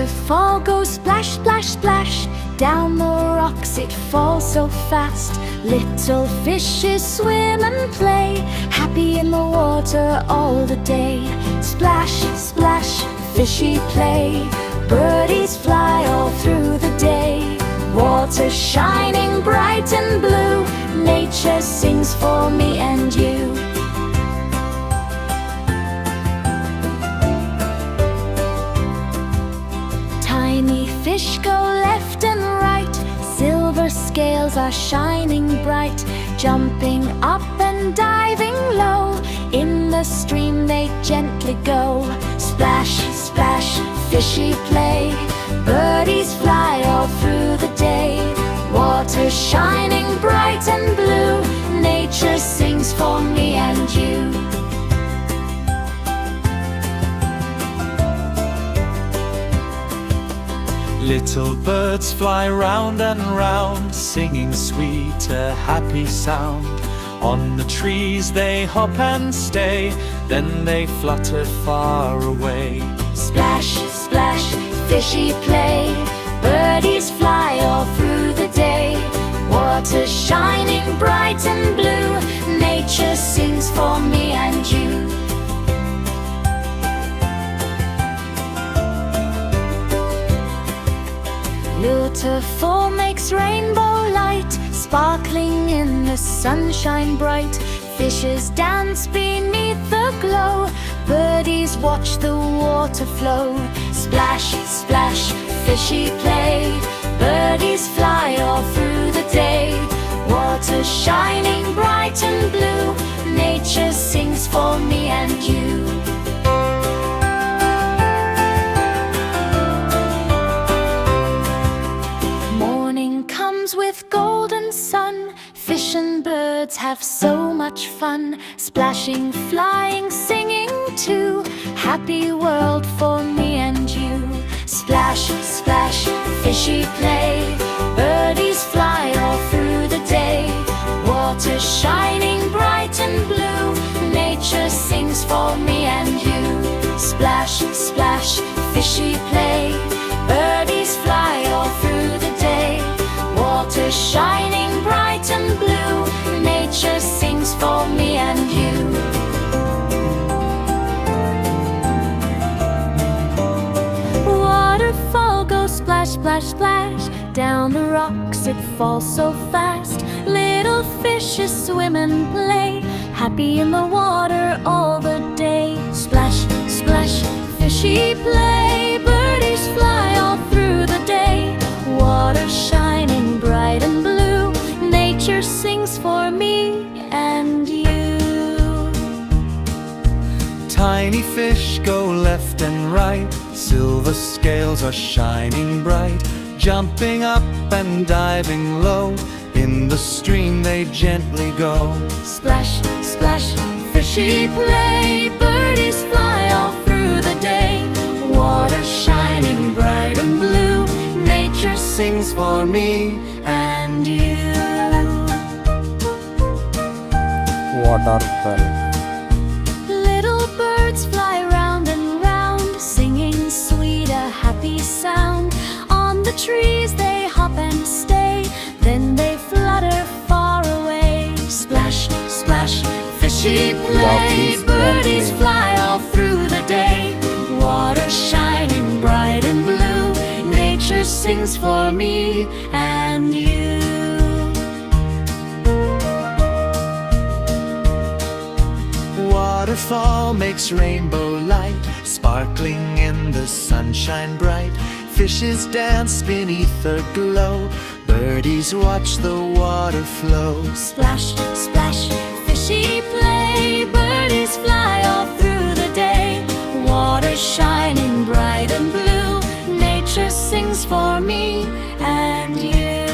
Waterfall goes splash, splash, splash. Down the rocks it falls so fast. Little fishes swim and play, happy in the water all the day. Splash, splash, fishy play. Birdies fly all through the day. Water shining bright and blue. Nature sings for me and you. Tiny fish go left and right. Silver scales are shining bright. Jumping up and diving low. In the stream they gently go. Splash, splash, fishy play. Birdies fly all through the day. Water shining bright and blue. Nature sings for me and you. Little birds fly round and round, singing sweet, a happy sound. On the trees they hop and stay, then they flutter far away. Splash, splash, fishy play. Birdies fly all through the day. Water shining bright and blue. Nature sings for me and you. Waterfall makes rainbow light, sparkling in the sunshine bright. Fishes dance beneath the glow. Birdies watch the water flow. Splash, splash, fishy play. Birdies fly all through the day. Water shining bright and blue. Nature sings for me and you. With golden sun, fish and birds have so much fun. Splashing, flying, singing too. Happy world for me and you. Splash, splash, fishy play. Birdies fly all through the day. Water shining bright and blue. Nature sings for me and you. Splash, splash, fishy play. Birdies fly all through the day. Water shining bright and blue. Nature sings for me and you. Waterfall goes splash, splash, splash. Down the rocks it falls so fast. Little fishes swim and play, happy in the water all the day. Splash, splash, fishy play. Birdies fly all through the day. Water shining bright and blue. Nature sings for me and you. Tiny fish go left and right. Silver scales are shining bright. Jumping up and diving low. In the stream they gently go. Splash, splash, fishy play. Birdies fly all through the day. Water shining bright and blue. Nature sings for me and you. Waterfall. Little birds fly round and round, singing sweet, a happy sound. On the trees they hop and stay, then they flutter far away. Splash, splash, fishy play. Birdies fly all through the day. Water shining bright and blue. Nature sings for me and you. Waterfall makes rainbow light, sparkling in the sunshine bright. Fishes dance beneath the glow. Birdies watch the water flow. Splash, splash, fishy play. Birdies fly all through the day. Water shining bright and blue. Nature sings for me and you.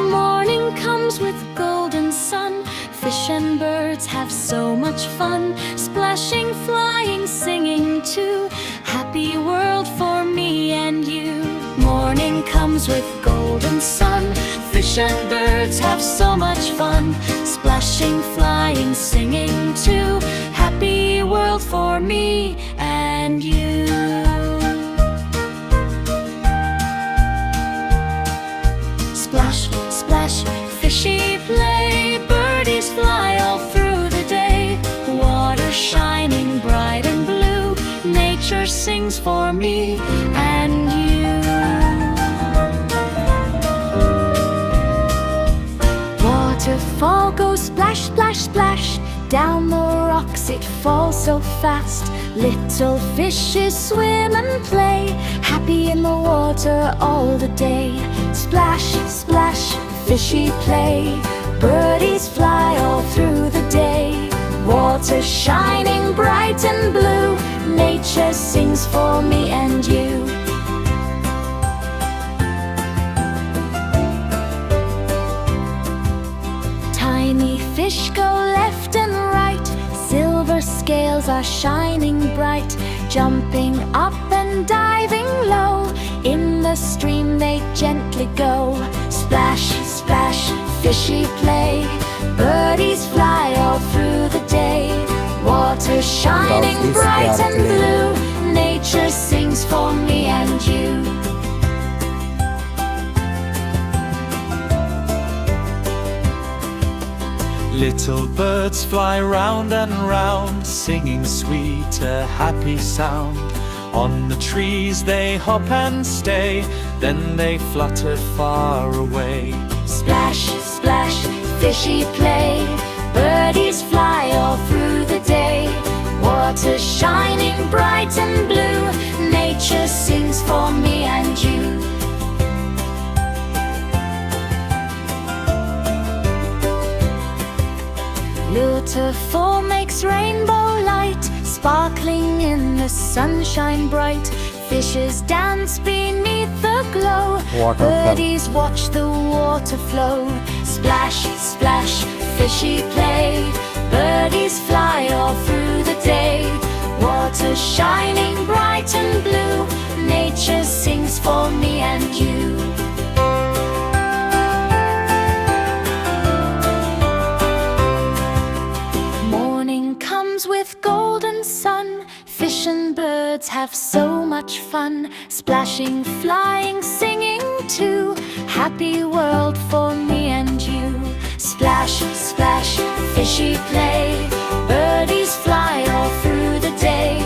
Morning comes with golden sun. Fish and birds have so much fun. Splashing, flying, singing too. Happy world for me and you. Morning comes with golden sun. Fish and birds have so much fun. Splashing, flying, singing too. Happy world for me and you. me and you. Waterfall goes splash, splash, splash. Down the rocks it falls so fast. Little fishes swim and play, happy in the water all the day. Splash, splash, fishy play. Birdies fly all through the day. Water shining bright and blue. Nature sings for me and you. Tiny fish go left and right. Silver scales are shining bright. Jumping up and diving low. In the stream they gently go. Splash, splash, fishy play. Birdies fly all through the day. Water shining bright and blue. Nature sings for me and you. Little birds fly round and round, singing sweet, a happy sound. On the trees they hop and stay, then they flutter far away. Splash, splash, fishy play. Birdies fly all through the day. Water shining bright and blue. Nature sings for me and you. Waterfall makes rainbow light, sparkling in the sunshine bright. Fishes dance beneath the glow. Waterfall. Birdies watch the water flow. Splash, splash, fishy play. Birdies fly all through the day. Water shining bright and blue. Nature sings for me and you. With golden sun, fish and birds have so much fun. Splashing, flying, singing too. Happy world for me and you. Splash, splash, fishy play. Birdies fly all through the day.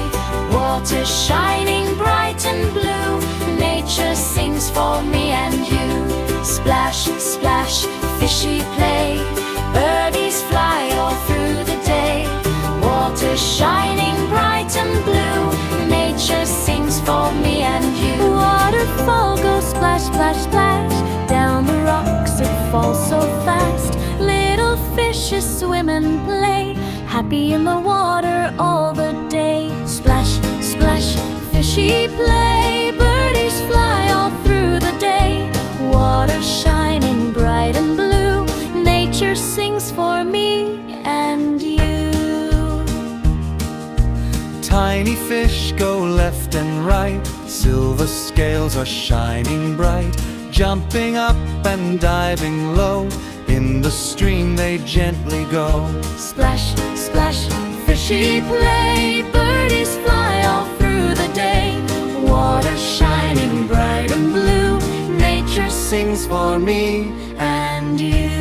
Water shining bright and blue. Nature sings for me and you. Splash, splash, fishy play. Birdies fly all through the day. Water shining bright and blue. Nature sings for me and you. Waterfall goes splash, splash, splash. Down the rocks it falls so fast. Little fishes swim and play, happy in the water all the day. Splash, splash, fishy play. Birdies fly all through the day. Water shining bright and blue. Nature sings for me and you. Tiny fish go left and right. Silver scales are shining bright. Jumping up and diving low. In the stream they gently go. Splash, splash, fishy play. Birdies fly all through the day. Water shining bright and blue. Nature sings for me and you.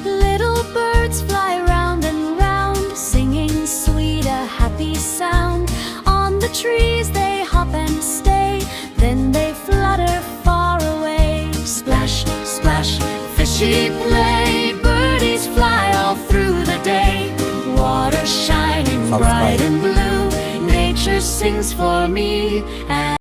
Little birds fly round and round, singing sweet, a happy sound. On the trees they hop and stay, then they flutter far away. Splash, splash, fishy play. Birdies fly all through the day. Water shining bright and blue. Nature sings for me